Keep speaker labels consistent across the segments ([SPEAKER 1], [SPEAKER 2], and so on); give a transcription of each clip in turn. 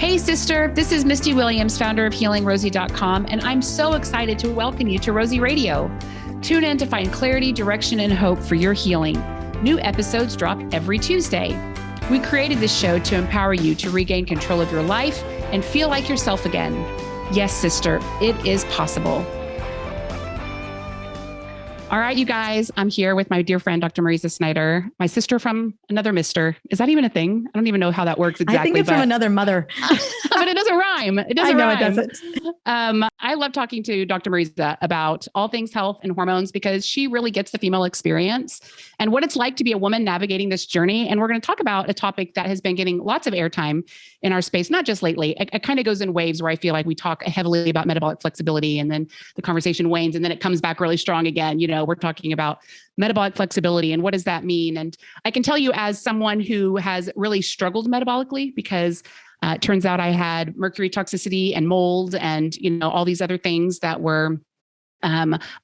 [SPEAKER 1] Hey, sister, this is Misty Williams, founder of HealingRosie.com, and I'm so excited to welcome you to Rosie Radio. Tune in to find clarity, direction, and hope for your healing. New episodes drop every Tuesday. We created this show to empower you to regain control of your life and feel like yourself again. Yes, sister, it is possible. All right, you guys, I'm here with my dear friend, Dr. Mariza Snyder, my sister from another mister. Is that even a thing? I don't even know how that works exactly.
[SPEAKER 2] I think it's from another mother.
[SPEAKER 1] But it doesn't rhyme. It doesn't rhyme.
[SPEAKER 2] I know it doesn't.
[SPEAKER 1] I love talking to Dr. Mariza about all things health and hormones because she really gets the female experience and what it's like to be a woman navigating this journey. And we're going to talk about a topic that has been getting lots of airtime in our space, not just lately. It kind of goes in waves where I feel like we talk heavily about metabolic flexibility and then the conversation wanes and then it comes back really strong again. You know, we're talking about metabolic flexibility and what does that mean? And I can tell you as someone who has really struggled metabolically because it turns out I had mercury toxicity and mold and, you know, all these other things that were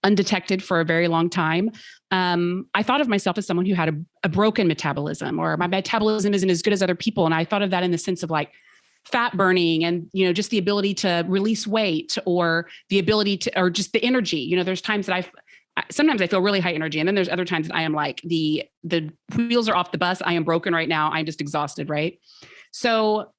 [SPEAKER 1] undetected for a very long time. I thought of myself as someone who had a broken metabolism or my metabolism isn't as good as other people. And I thought of that in the sense of like fat burning and, you know, just the ability to release weight or the ability to, or just the energy. You know, there's times that sometimes I feel really high energy. And then there's other times that I am like the wheels are off the bus. I am broken right now. I'm just exhausted. Right. So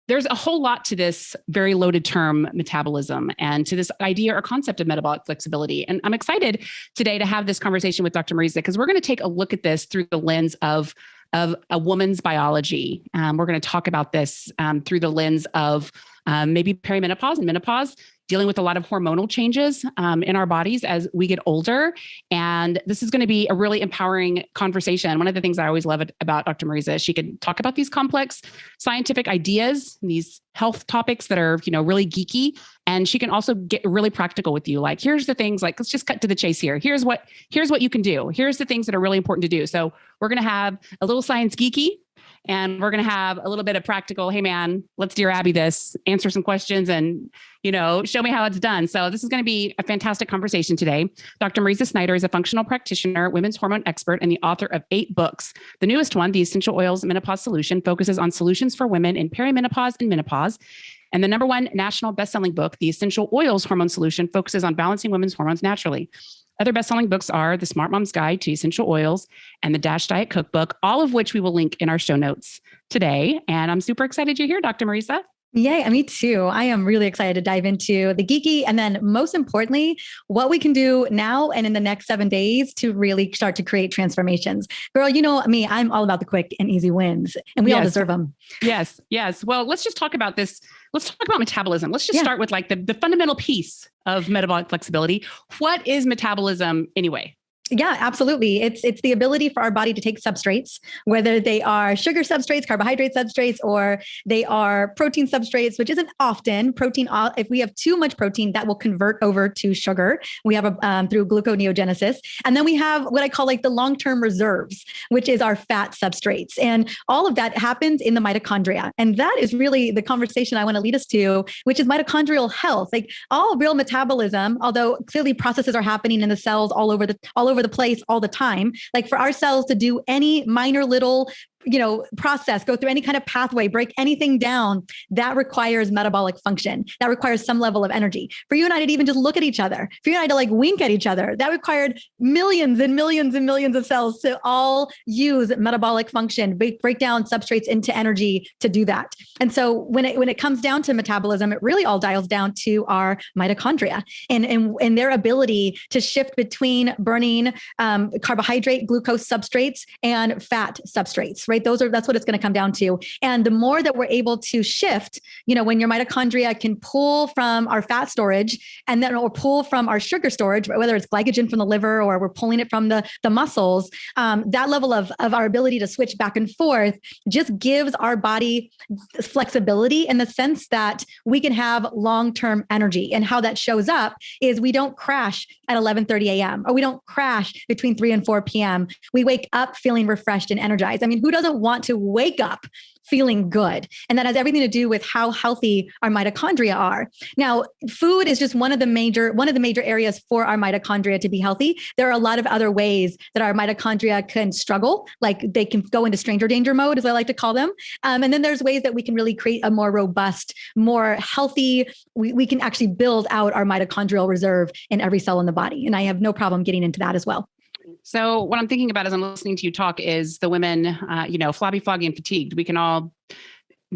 [SPEAKER 1] there's a whole lot to this very loaded term metabolism and to this idea or concept of metabolic flexibility. And I'm excited today to have this conversation with Dr. Mariza because we're going to take a look at this through the lens of a woman's biology. We're going to talk about this through the lens of maybe perimenopause and menopause, dealing with a lot of hormonal changes in our bodies as we get older. And this is going to be a really empowering conversation. One of the things I always love about Dr. Mariza is she can talk about these complex scientific ideas, these health topics that are, you know, really geeky. And she can also get really practical with you. Like, here's the things, like, let's just cut to the chase here. Here's what you can do. Here's the things that are really important to do. So we're going to have a little science geeky and we're going to have a little bit of practical, hey man, let's Dear Abby this, answer some questions and, you know, show me how it's done. So this is going to be a fantastic conversation today. Dr. Mariza Snyder is a functional practitioner, women's hormone expert, and the author of 8 books. The newest one, The Essential Oils Menopause Solution, focuses on solutions for women in perimenopause and menopause. And the number 1 national best-selling book, The Essential Oils Hormone Solution, focuses on balancing women's hormones naturally. Other best-selling books are The Smart Mom's Guide to Essential Oils and The Dash Diet Cookbook, all of which we will link in our show notes today. And I'm super excited you're here, Dr. Mariza.
[SPEAKER 2] Yay, me too. I am really excited to dive into the geeky and then most importantly, what we can do now and in the next 7 days to really start to create transformations. Girl, you know me, I'm all about the quick and easy wins and we all deserve them.
[SPEAKER 1] Yes. Well, let's just talk about this. Let's talk about metabolism. Let's just start with like the fundamental piece of metabolic flexibility. What is metabolism anyway?
[SPEAKER 2] Yeah, absolutely. It's the ability for our body to take substrates, whether they are sugar substrates, carbohydrate substrates, or they are protein substrates, which isn't often protein. If we have too much protein, that will convert over to sugar. We have through gluconeogenesis. And then we have what I call like the long-term reserves, which is our fat substrates. And all of that happens in the mitochondria. And that is really the conversation I want to lead us to, which is mitochondrial health. Like all real metabolism, although clearly processes are happening in the cells all over the place all the time. Like for our cells to do any minor little process, go through any kind of pathway, break anything down, that requires metabolic function. That requires some level of energy. For you and I to even just look at each other, for you and I to like wink at each other, that required millions and millions and millions of cells to all use metabolic function, break down substrates into energy to do that. And so when it comes down to metabolism, it really all dials down to our mitochondria and their ability to shift between burning carbohydrate, glucose substrates and fat substrates. Right? That's what it's going to come down to. And the more that we're able to shift, when your mitochondria can pull from our fat storage and then or pull from our sugar storage, whether it's glycogen from the liver or we're pulling it from the muscles, that level of our ability to switch back and forth just gives our body flexibility in the sense that we can have long-term energy. And how that shows up is we don't crash at 11:30 a.m. or we don't crash between 3 and 4 p.m. We wake up feeling refreshed and energized. I mean, who doesn't want to wake up feeling good. And that has everything to do with how healthy our mitochondria are. Now, food is just one of the major areas for our mitochondria to be healthy. There are a lot of other ways that our mitochondria can struggle, like they can go into stranger danger mode, as I like to call them. And then there's ways that we can really create a more robust, more healthy, we can actually build out our mitochondrial reserve in every cell in the body. And I have no problem getting into that as well.
[SPEAKER 1] So what I'm thinking about as I'm listening to you talk is the women, flabby, foggy, and fatigued. We can all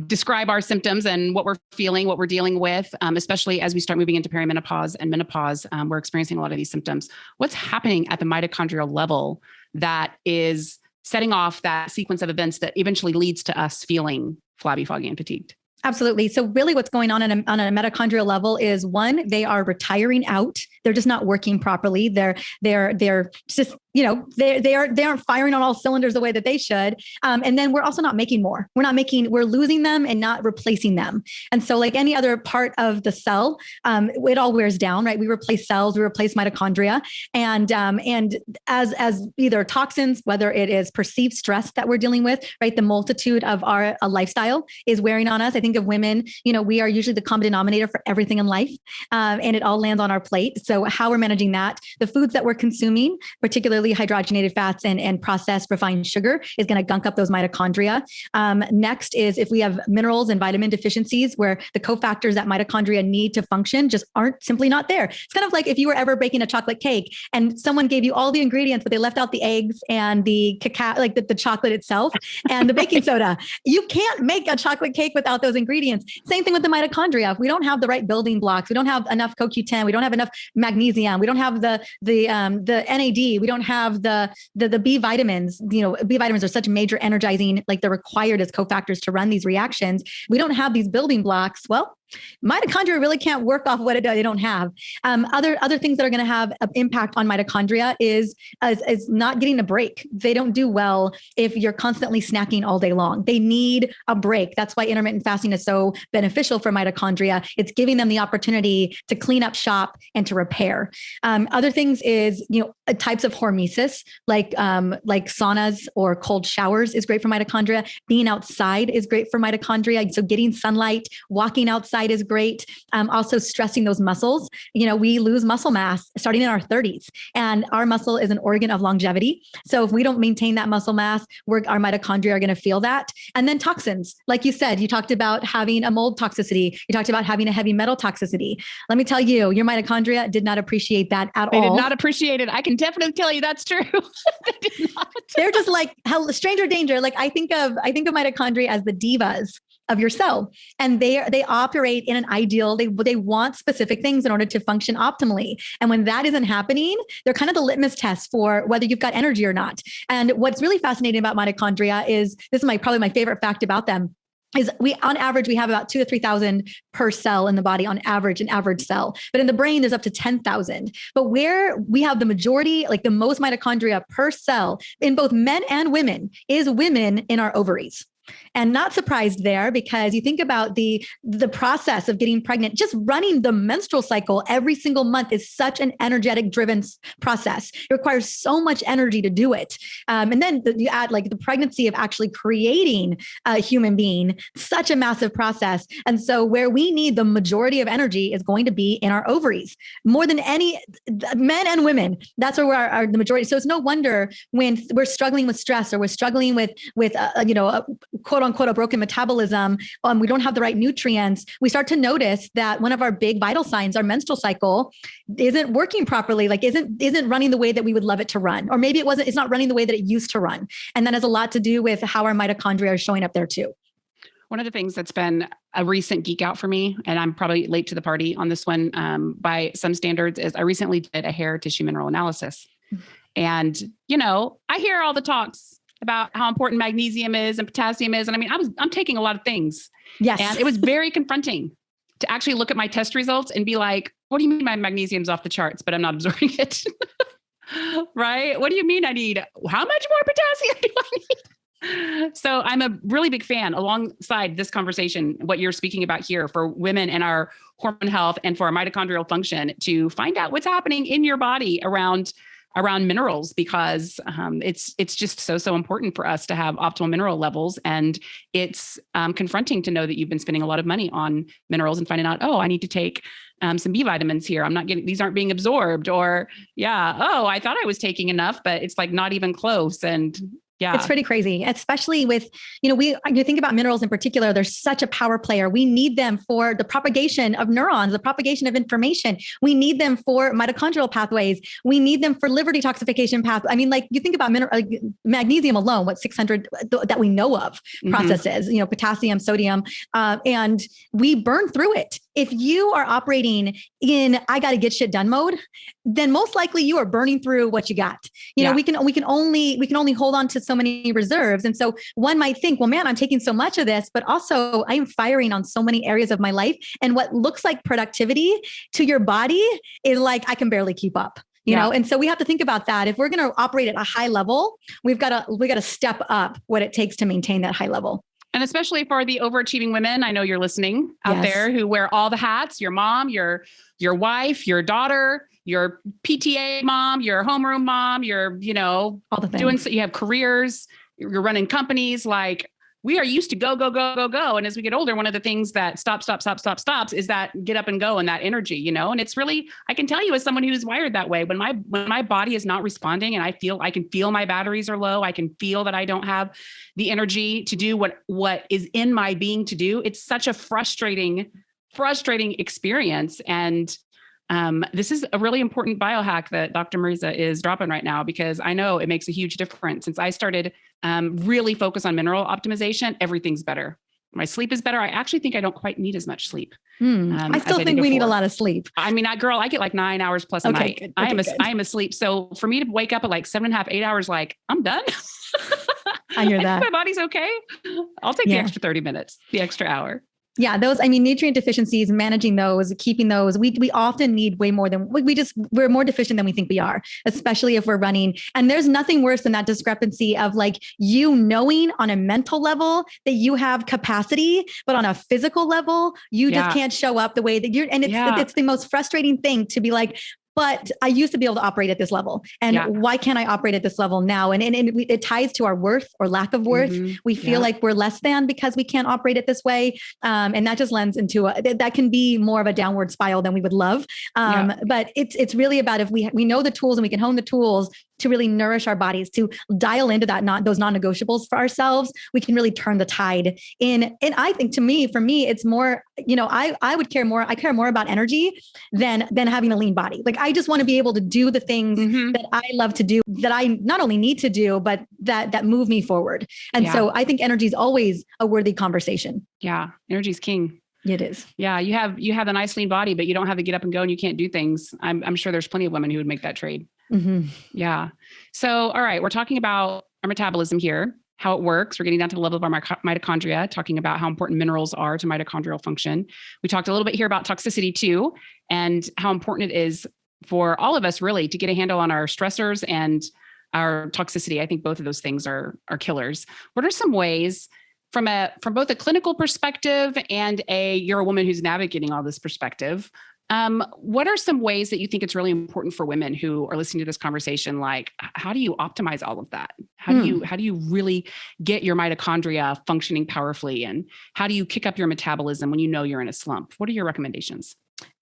[SPEAKER 1] describe our symptoms and what we're feeling, what we're dealing with, especially as we start moving into perimenopause and menopause. We're experiencing a lot of these symptoms. What's happening at the mitochondrial level that is setting off that sequence of events that eventually leads to us feeling flabby, foggy, and fatigued?
[SPEAKER 2] Absolutely. So really what's going on a mitochondrial level is, one, they are retiring out. They're just not working properly. They're just, they aren't firing on all cylinders the way that they should. And then we're also not making more. We're losing them and not replacing them. And so like any other part of the cell, it all wears down, right? We replace cells, we replace mitochondria. And as either toxins, whether it is perceived stress that we're dealing with, right? The multitude of our lifestyle is wearing on us. I think of women, we are usually the common denominator for everything in life. And it all lands on our plate. So how we're managing that, the foods that we're consuming, particularly hydrogenated fats and processed refined sugar, is going to gunk up those mitochondria. Next is if we have minerals and vitamin deficiencies where the cofactors that mitochondria need to function just aren't simply not there. It's kind of like if you were ever baking a chocolate cake and someone gave you all the ingredients, but they left out the eggs and the cacao, like the chocolate itself and the baking soda. You can't make a chocolate cake without those ingredients. Same thing with the mitochondria. If we don't have the right building blocks, we don't have enough CoQ10, we don't have enough magnesium, we don't have the NAD, we don't have the B vitamins. B vitamins are such major energizing, like they're required as cofactors to run these reactions. We don't have these building blocks. Well, mitochondria really can't work off what they don't have. Other things that are going to have an impact on mitochondria is not getting a break. They don't do well if you're constantly snacking all day long. They need a break. That's why intermittent fasting is so beneficial for mitochondria. It's giving them the opportunity to clean up shop and to repair. Other things is, types of hormesis, like saunas or cold showers is great for mitochondria. Being outside is great for mitochondria. So getting sunlight, walking outside is great. Also stressing those muscles. We lose muscle mass starting in our 30s, and our muscle is an organ of longevity. So if we don't maintain that muscle mass, our mitochondria are going to feel that. And then toxins, like you said, you talked about having a mold toxicity. You talked about having a heavy metal toxicity. Let me tell you, your mitochondria did not appreciate that at all.
[SPEAKER 1] They did not appreciate it. I can definitely tell you that's true. They did not.
[SPEAKER 2] They're just like stranger danger. Like I think of mitochondria as the divas of your cell, and they operate in an ideal. They want specific things in order to function optimally. And when that isn't happening, they're kind of the litmus test for whether you've got energy or not. And what's really fascinating about mitochondria is, this is probably my favorite fact about them, is on average, we have about 2,000 to 3,000 per cell in the body on average, an average cell. But in the brain, there's up to 10,000. But where we have the majority, like the most mitochondria per cell in both men and women, is women in our ovaries. And not surprised there, because you think about the process of getting pregnant, just running the menstrual cycle every single month is such an energetic driven process. It requires so much energy to do it. And then you add like the pregnancy of actually creating a human being, such a massive process. And so where we need the majority of energy is going to be in our ovaries, more than any men and women. That's where the majority. So it's no wonder when we're struggling with stress, or we're struggling with quote unquote a broken metabolism, we don't have the right nutrients, we start to notice that one of our big vital signs, our menstrual cycle, isn't working properly, like isn't running the way that we would love it to run. Or maybe it's not running the way that it used to run. And that has a lot to do with how our mitochondria are showing up there too.
[SPEAKER 1] One of the things that's been a recent geek out for me, and I'm probably late to the party on this one by some standards, is I recently did a hair tissue mineral analysis. And, I hear all the talks about how important magnesium is and potassium is. And I mean, I'm taking a lot of things.
[SPEAKER 2] Yes.
[SPEAKER 1] And it was very confronting to actually look at my test results and be like, what do you mean my magnesium's off the charts, but I'm not absorbing it? Right? What do you mean I need, how much more potassium do I need? So I'm a really big fan, alongside this conversation, what you're speaking about here, for women and our hormone health and for our mitochondrial function, to find out what's happening in your body around around minerals, because it's just so important for us to have optimal mineral levels. And it's confronting to know that you've been spending a lot of money on minerals and finding out, oh, I need to take some B vitamins here. I'm not getting, these aren't being absorbed, or oh, I thought I was taking enough, but it's like not even close. And yeah,
[SPEAKER 2] it's pretty crazy, especially with, you think about minerals in particular, they're such a power player. We need them for the propagation of neurons, the propagation of information. We need them for mitochondrial pathways. We need them for liver detoxification pathways. I mean, like you think about magnesium alone, what 600 that we know of processes, potassium, sodium, and we burn through it. If you are operating in, I got to get shit done mode, then most likely you are burning through what you got. We can only hold on to so many reserves. And so one might think, well, man, I'm taking so much of this, but also I am firing on so many areas of my life. And what looks like productivity to your body is like, I can barely keep up. You know, and so we have to think about that. If we're going to operate at a high level, we got to step up what it takes to maintain that high level.
[SPEAKER 1] And especially for the overachieving women, I know you're listening out there who wear all the hats, your mom, your wife, your daughter, your PTA mom, your homeroom mom, your,
[SPEAKER 2] all the things.
[SPEAKER 1] Doing so, you have careers, you're running companies. Like, we are used to go. And as we get older, one of the things that stops is that get up and go and that energy, and it's really, I can tell you as someone who's wired that way, when my body is not responding and I can feel my batteries are low, I can feel that I don't have the energy to do what is in my being to do. It's such a frustrating experience. And this is a really important biohack that Dr. Mariza is dropping right now, because I know it makes a huge difference. Since I started really focus on mineral optimization, everything's better. My sleep is better. I actually think I don't quite need as much sleep.
[SPEAKER 2] I still think we need a lot of sleep.
[SPEAKER 1] I mean, I get like 9 hours plus a night.
[SPEAKER 2] Good.
[SPEAKER 1] I am asleep. So for me to wake up at like 7.5, 8 hours, like I'm done.
[SPEAKER 2] I hear that.
[SPEAKER 1] My body's okay. I'll take the extra 30 minutes, the extra hour.
[SPEAKER 2] Yeah, nutrient deficiencies, managing those, keeping those, we often need way more than we're more deficient than we think we are, especially if we're running. And there's nothing worse than that discrepancy of like you knowing on a mental level that you have capacity, but on a physical level, you just can't show up the way that you're. And it's the most frustrating thing to be like, but I used to be able to operate at this level. And why can't I operate at this level now? And it ties to our worth or lack of worth. We feel like we're less than because we can't operate it this way. And that just lends into that can be more of a downward spiral than we would love. But it's really about if we know the tools and we can hone the tools to really nourish our bodies, to dial into those non-negotiables for ourselves, we can really turn the tide in. And I think for me, it's more, I care more about energy than having a lean body. Like, I just want to be able to do the things that I love to do, that I not only need to do, but that move me forward. And so I think energy is always a worthy conversation. Yeah.
[SPEAKER 1] Energy is king.
[SPEAKER 2] It is.
[SPEAKER 1] Yeah. You have a nice lean body, but you don't have to get up and go and you can't do things. I'm sure there's plenty of women who would make that trade. Yeah. So, all right, we're talking about our metabolism here, how it works. We're getting down to the level of our mitochondria, talking about how important minerals are to mitochondrial function. We talked a little bit here about toxicity too, and how important it is for all of us really to get a handle on our stressors and our toxicity. I think both of those things are killers. What are some ways from both a clinical perspective and you're a woman who's navigating all this perspective, what are some ways that you think it's really important for women who are listening to this conversation? Like, how do you optimize all of that? How do you really get your mitochondria functioning powerfully? And how do you kick up your metabolism when you know you're in a slump? What are your recommendations?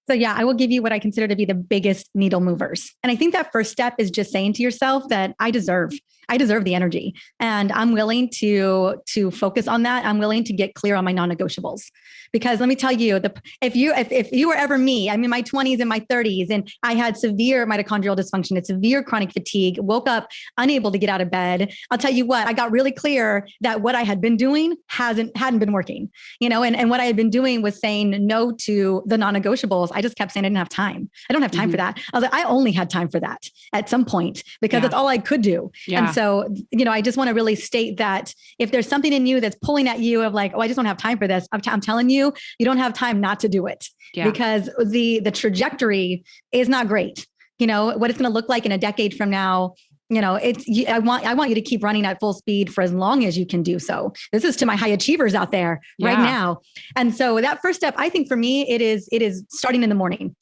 [SPEAKER 2] So I will give you what I consider to be the biggest needle movers. And I think that first step is just saying to yourself that I deserve the energy, and I'm willing to focus on that. I'm willing to get clear on my non-negotiables, because let me tell you, if you were ever me, I'm in my 20s and my 30s, and I had severe mitochondrial dysfunction, and severe chronic fatigue, woke up unable to get out of bed. I'll tell you what, I got really clear that what I had been doing hadn't been working, and what I had been doing was saying no to the non-negotiables. I just kept saying I didn't have time. I don't have time for that. I was like, I only had time for that at some point because that's all I could do. And so, I just want to really state that if there's something in you that's pulling at you of like, oh, I just don't have time for this. I'm telling you, you don't have time not to do it because the trajectory is not great. What it's going to look like in a decade from now, I want you to keep running at full speed for as long as you can do so. This is to my high achievers out there right now. And so that first step, I think for me, it is starting in the morning.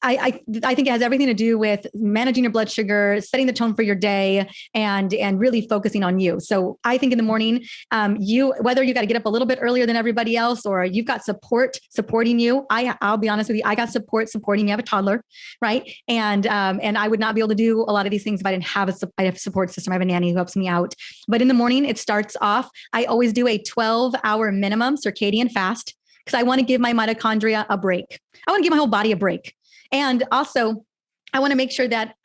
[SPEAKER 2] I think it has everything to do with managing your blood sugar, setting the tone for your day, and really focusing on you. So I think in the morning, whether you got to get up a little bit earlier than everybody else, or you've got support supporting you. I'll be honest with you, I got support supporting me. I have a toddler, right? And I would not be able to do a lot of these things if I didn't have a support system. I have a nanny who helps me out. But in the morning, it starts off. I always do a 12-hour minimum circadian fast because I want to give my mitochondria a break. I want to give my whole body a break. And also, I want to make sure that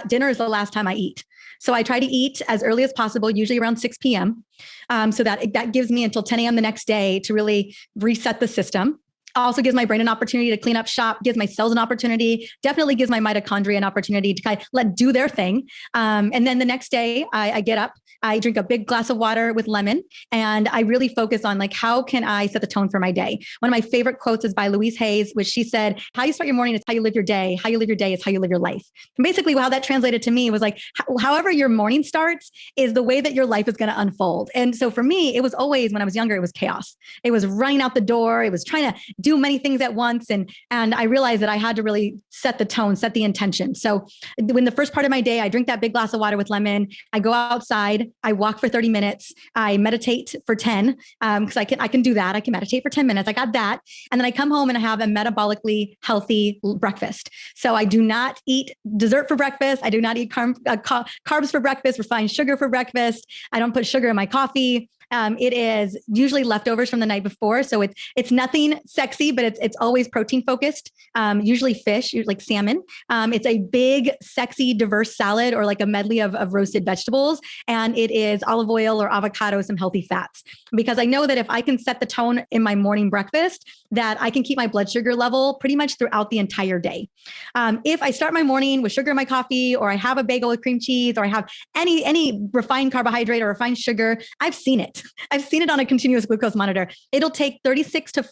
[SPEAKER 2] dinner is the last time I eat. So I try to eat as early as possible, usually around 6 p.m. So that gives me until 10 a.m. the next day to really reset the system. Also gives my brain an opportunity to clean up shop, gives my cells an opportunity, definitely gives my mitochondria an opportunity to kind of do their thing. And then the next day I get up, I drink a big glass of water with lemon, and I really focus on like, how can I set the tone for my day? One of my favorite quotes is by Louise Hayes, which she said, how you start your morning is how you live your day. How you live your day is how you live your life. And basically how that translated to me was like, however your morning starts is the way that your life is going to unfold. And so for me, it was always, when I was younger, it was chaos. It was running out the door. It was trying to do many things at once. And I realized that I had to really set the tone, set the intention. So when the first part of my day, I drink that big glass of water with lemon, I go outside, I walk for 30 minutes, I meditate for 10, because I can do that. I can meditate for 10 minutes. I got that. And then I come home and I have a metabolically healthy breakfast. So I do not eat dessert for breakfast. I do not eat carbs for breakfast, refined sugar for breakfast. I don't put sugar in my coffee. It is usually leftovers from the night before. So it's nothing sexy, but it's always protein focused. Usually fish, like salmon. It's a big, sexy, diverse salad or like a medley of roasted vegetables. And it is olive oil or avocado, some healthy fats. Because I know that if I can set the tone in my morning breakfast, that I can keep my blood sugar level pretty much throughout the entire day. If I start my morning with sugar in my coffee, or I have a bagel with cream cheese, or I have any refined carbohydrate or refined sugar, I've seen it. I've seen it on a continuous glucose monitor. It'll take 36 to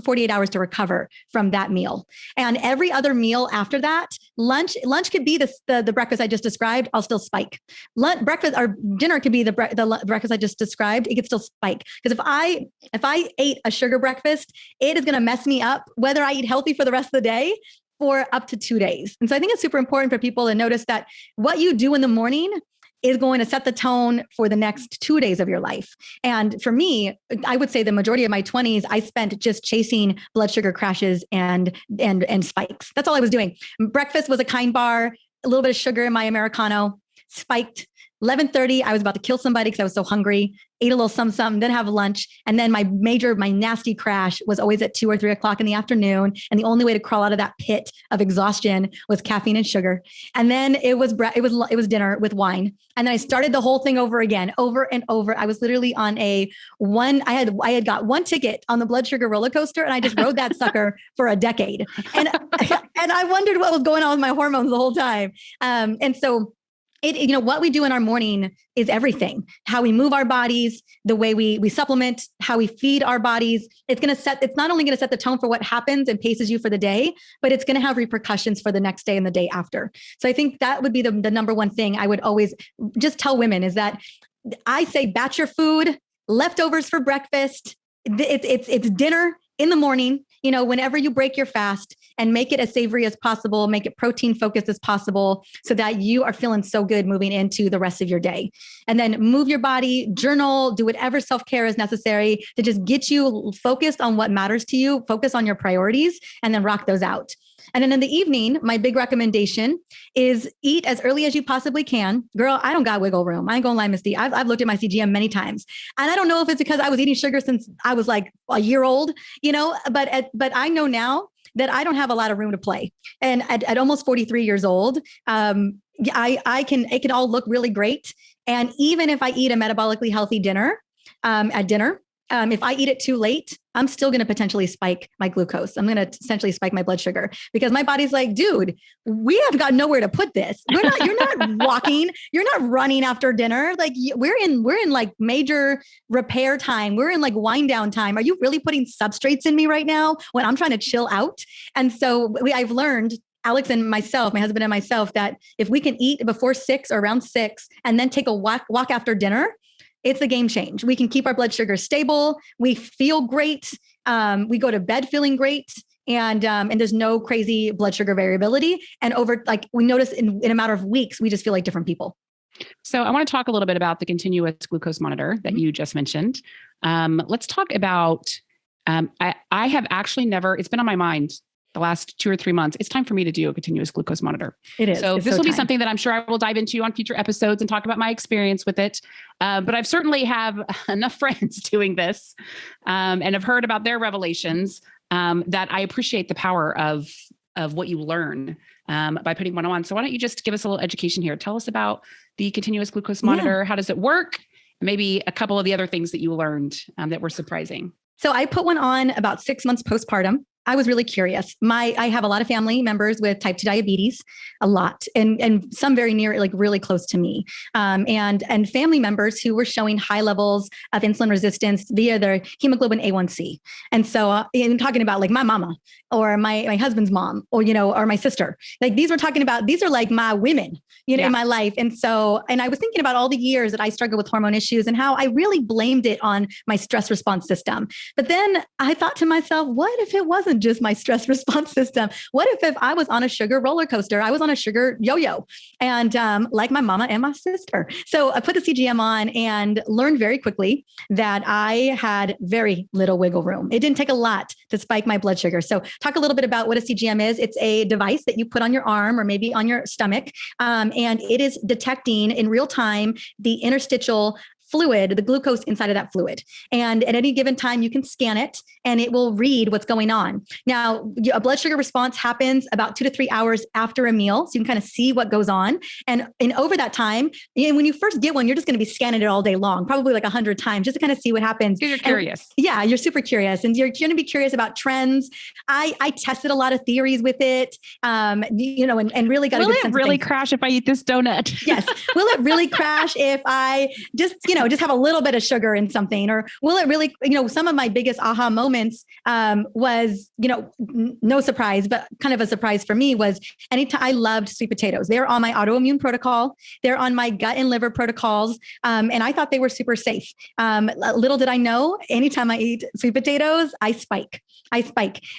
[SPEAKER 2] 48 hours to recover from that meal. And every other meal after that, lunch could be the breakfast I just described. I'll still spike. Breakfast or dinner could be the breakfast I just described. It could still spike. Because if I ate a sugar breakfast, it is going to mess me up, whether I eat healthy for the rest of the day for up to 2 days. And so I think it's super important for people to notice that what you do in the morning is going to set the tone for the next 2 days of your life. And for me, I would say the majority of my 20s, I spent just chasing blood sugar crashes and spikes. That's all I was doing. Breakfast was a Kind bar, a little bit of sugar in my Americano, spiked. 11:30, I was about to kill somebody because I was so hungry, ate a little something, then have lunch. And then my nasty crash was always at 2 or 3 o'clock in the afternoon. And the only way to crawl out of that pit of exhaustion was caffeine and sugar. And then it was dinner with wine. And then I started the whole thing over again, over and over. I was literally on I had got one ticket on the blood sugar roller coaster, and I just rode that sucker for a decade. And I wondered what was going on with my hormones the whole time. And so what we do in our morning is everything. How we move our bodies, the way we supplement, how we feed our bodies. It's not only going to set the tone for what happens and paces you for the day, but it's going to have repercussions for the next day and the day after. So I think that would be the number one thing I would always just tell women is that I say batch your food, leftovers for breakfast. It's dinner in the morning, whenever you break your fast, and make it as savory as possible, make it protein focused as possible so that you are feeling so good moving into the rest of your day. And then move your body, journal, do whatever self-care is necessary to just get you focused on what matters to you, focus on your priorities, and then rock those out. And then in the evening, my big recommendation is eat as early as you possibly can. Girl, I don't got wiggle room. I ain't gonna lie, Misty. I've looked at my CGM many times, and I don't know if it's because I was eating sugar since I was like a year old, but I know now that I don't have a lot of room to play. And at almost 43 years old, it can all look really great. And even if I eat a metabolically healthy dinner, if I eat it too late, I'm still going to potentially spike my glucose. I'm going to essentially spike my blood sugar because my body's like, dude, we have got nowhere to put this. You're not walking, you're not running after dinner. Like we're in like major repair time. We're in like wind down time. Are you really putting substrates in me right now when I'm trying to chill out? And so I've learned, Alex and myself, my husband and myself, that if we can eat before 6 or around 6 and then take a walk after dinner, it's a game change. We can keep our blood sugar stable. We feel great. We go to bed feeling great. and there's no crazy blood sugar variability. And over, like, we notice in a matter of weeks, we just feel like different people.
[SPEAKER 1] So I want to talk a little bit about the continuous glucose monitor that you just mentioned. Let's talk about, I have actually never, it's been on my mind the last 2 or 3 months. It's time for me to do a continuous glucose monitor.
[SPEAKER 2] It is.
[SPEAKER 1] So this will be something that I'm sure I will dive into on future episodes and talk about my experience with it. But I've certainly have enough friends doing this and have heard about their revelations that I appreciate the power of what you learn by putting one on. So why don't you just give us a little education here? Tell us about the continuous glucose monitor. How does it work? And maybe a couple of the other things that you learned that were surprising.
[SPEAKER 2] So I put one on about 6 months postpartum. I was really curious. I have a lot of family members with type 2 diabetes, a lot, and some very near, like really close to me, and family members who were showing high levels of insulin resistance via their hemoglobin A1C. And so I'm talking about like my mama or my husband's mom, or, or my sister. Like these are like my women, in my life. And so, and I was thinking about all the years that I struggled with hormone issues and how I really blamed it on my stress response system. But then I thought to myself, what if it wasn't just my stress response system? What if I was on a sugar roller coaster? I was on a sugar yo-yo, and like my mama and my sister. So I put the CGM on and learned very quickly that I had very little wiggle room. It didn't take a lot to spike my blood sugar. So talk a little bit about what a CGM is. It's a device that you put on your arm or maybe on your stomach, and it is detecting in real time the interstitial fluid, the glucose inside of that fluid. And at any given time, you can scan it and it will read what's going on. Now, a blood sugar response happens about 2 to 3 hours after a meal. So you can kind of see what goes on. And over that time, when you first get one, you're just going to be scanning it all day long, probably like 100 times, just to kind of see what happens.
[SPEAKER 1] You're curious.
[SPEAKER 2] Yeah, you're super curious. And you're going to be curious about trends. I tested a lot of theories with it, and really got a good sense of things. Will
[SPEAKER 1] it really crash if I eat this donut?
[SPEAKER 2] Yes. Will it really crash if I just have a little bit of sugar in something? Or will it really, some of my biggest aha moments was, no surprise, but kind of a surprise for me was anytime I loved sweet potatoes. They're on my autoimmune protocol. They're on my gut and liver protocols. And I thought they were super safe. Little did I know, anytime I eat sweet potatoes, I spike.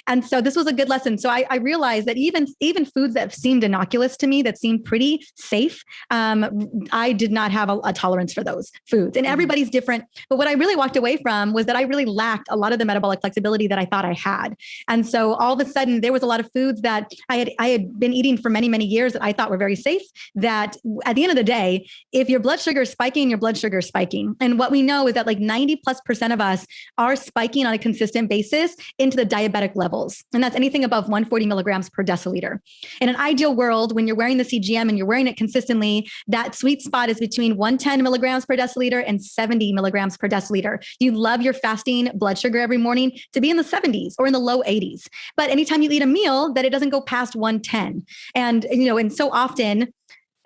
[SPEAKER 2] And so this was a good lesson. So I realized that even foods that seemed innocuous to me, that seemed pretty safe, I did not have a tolerance for those foods. And everybody's different. But what I really walked away from was that I really lacked a lot of the metabolic flexibility that I thought I had. And so all of a sudden, there was a lot of foods that I had been eating for many, many years that I thought were very safe, that at the end of the day, if your blood sugar is spiking, your blood sugar is spiking. And what we know is that like 90+% of us are spiking on a consistent basis into the diabetic levels. And that's anything above 140 milligrams per deciliter. In an ideal world, when you're wearing the CGM and you're wearing it consistently, that sweet spot is between 110 milligrams per deciliter and 70 milligrams per deciliter. You love your fasting blood sugar every morning to be in the 70s or in the low 80s. But anytime you eat a meal, that it doesn't go past 110. And so often,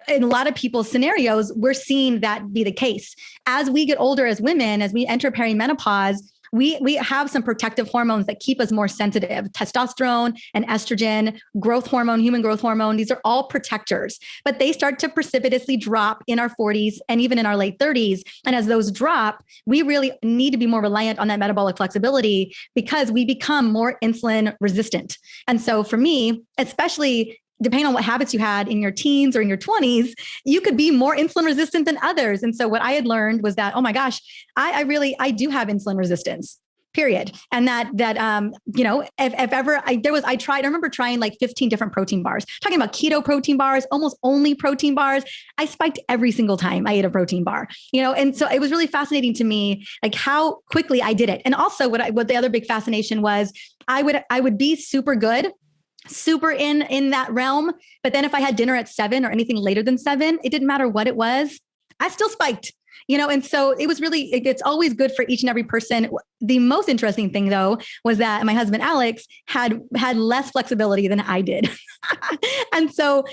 [SPEAKER 2] in a lot of people's scenarios, we're seeing that be the case. As we get older as women, as we enter perimenopause, we have some protective hormones that keep us more sensitive. Testosterone and estrogen, growth hormone, human growth hormone, these are all protectors, but they start to precipitously drop in our 40s and even in our late 30s. And as those drop, we really need to be more reliant on that metabolic flexibility because we become more insulin resistant. And so for me, especially depending on what habits you had in your teens or in your 20s, you could be more insulin resistant than others. And so what I had learned was that, oh my gosh, I do have insulin resistance, period. And that if ever I remember trying like 15 different protein bars, talking about keto protein bars, almost only protein bars. I spiked every single time I ate a protein bar, and so it was really fascinating to me, like how quickly I did it. And also what the other big fascination was, I would be super good, super in that realm. But then if I had dinner at 7 or anything later than 7, it didn't matter what it was, I still spiked. And so it was really, it's always good for each and every person. The most interesting thing though, was that my husband, Alex, had less flexibility than I did. And so,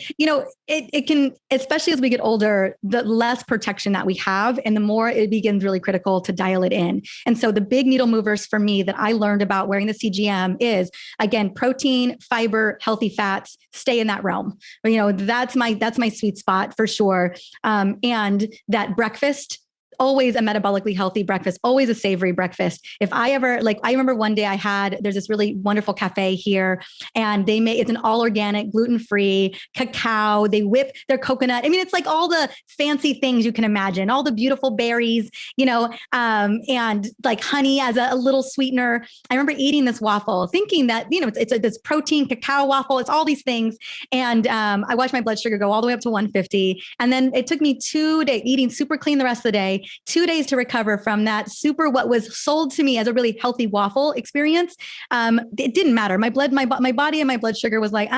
[SPEAKER 2] it can, especially as we get older, the less protection that we have and the more it begins really critical to dial it in. And so the big needle movers for me that I learned about wearing the CGM is, again, protein, fiber, healthy fats, stay in that realm. That's my sweet spot for sure. And that breakfast, always a metabolically healthy breakfast, always a savory breakfast. If I ever, like, I remember one day there's this really wonderful cafe here, and it's an all organic, gluten-free cacao. They whip their coconut. I mean, it's like all the fancy things you can imagine, all the beautiful berries, and like honey as a little sweetener. I remember eating this waffle, thinking that, it's this protein cacao waffle. It's all these things. And I watched my blood sugar go all the way up to 150. And then it took me 2 days eating super clean the rest of the day, 2 days to recover from that what was sold to me as a really healthy waffle experience. It didn't matter. My body and my blood sugar was like,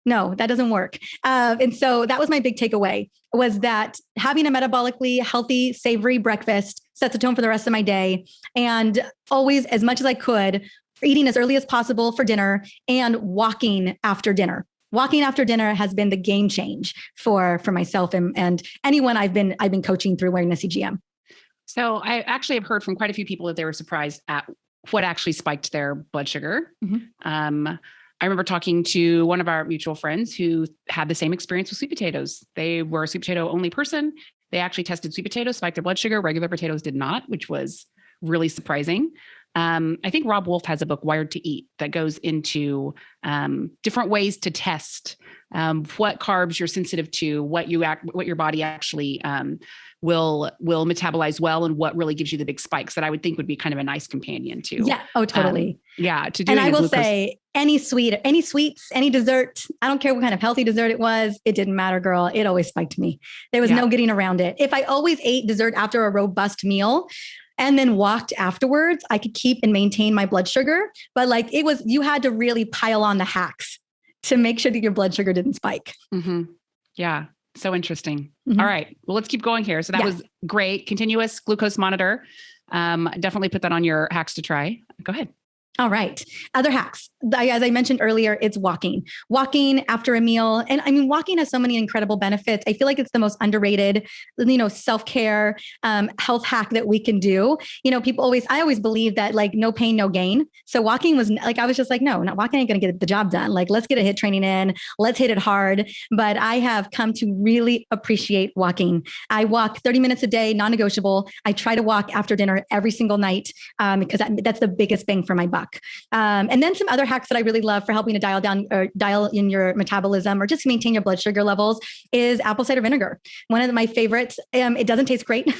[SPEAKER 2] no, that doesn't work. And so that was my big takeaway, was that having a metabolically healthy, savory breakfast sets the tone for the rest of my day. And always, as much as I could, eating as early as possible for dinner and walking after dinner. Walking after dinner has been the game change for myself and anyone I've been coaching through wearing a CGM.
[SPEAKER 1] So I actually have heard from quite a few people that they were surprised at what actually spiked their blood sugar. Mm-hmm. I remember talking to one of our mutual friends who had the same experience with sweet potatoes. They were a sweet potato only person. They actually tested sweet potatoes, spiked their blood sugar. Regular potatoes did not, which was really surprising. I think Rob Wolf has a book, Wired to Eat, that goes into different ways to test what carbs you're sensitive to, what your body actually will metabolize well, and what really gives you the big spikes that I would think would be kind of a nice companion to.
[SPEAKER 2] Yeah. Oh, totally.
[SPEAKER 1] To do.
[SPEAKER 2] And I will say, any sweets, any dessert, I don't care what kind of healthy dessert it was, it didn't matter, girl. It always spiked me. There was no getting around it. If I always ate dessert after a robust meal and then walked afterwards, I could keep and maintain my blood sugar. But like you had to really pile on the hacks to make sure that your blood sugar didn't spike.
[SPEAKER 1] Mm-hmm. Yeah. So interesting. Mm-hmm. All right. Well, let's keep going here. So that was great. Continuous glucose monitor. Definitely put that on your hacks to try. Go ahead.
[SPEAKER 2] All right. Other hacks. As I mentioned earlier, it's walking after a meal. And I mean, walking has so many incredible benefits. I feel like it's the most underrated, self-care, health hack that we can do. I always believe that like no pain, no gain. So walking was like, I was just like, no, not walking ain't going to get the job done. Like, let's get a HIIT training in, let's hit it hard. But I have come to really appreciate walking. I walk 30 minutes a day, non-negotiable. I try to walk after dinner every single night because that's the biggest bang for my buck. And then some other hacks that I really love for helping to dial down or dial in your metabolism or just maintain your blood sugar levels is apple cider vinegar. One of my favorites. It doesn't taste great.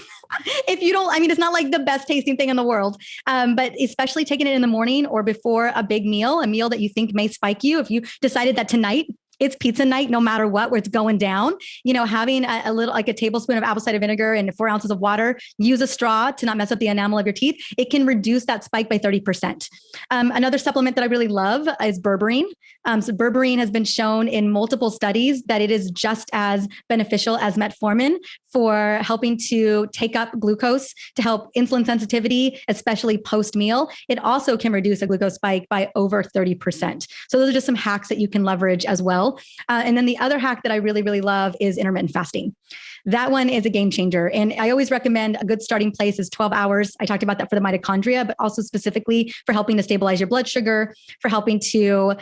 [SPEAKER 2] If you don't, it's not like the best tasting thing in the world, but especially taking it in the morning or before a big meal, a meal that you think may spike you. If you decided that tonight it's pizza night, no matter what, where it's going down, having a little, like a tablespoon of apple cider vinegar and 4 ounces of water, use a straw to not mess up the enamel of your teeth. It can reduce that spike by 30%. Another supplement that I really love is berberine. So berberine has been shown in multiple studies that it is just as beneficial as metformin for helping to take up glucose, to help insulin sensitivity, especially post-meal. It also can reduce a glucose spike by over 30%. So those are just some hacks that you can leverage as well. And then the other hack that I really, really love is intermittent fasting. That one is a game changer. And I always recommend a good starting place is 12 hours. I talked about that for the mitochondria, but also specifically for helping to stabilize your blood sugar, for helping to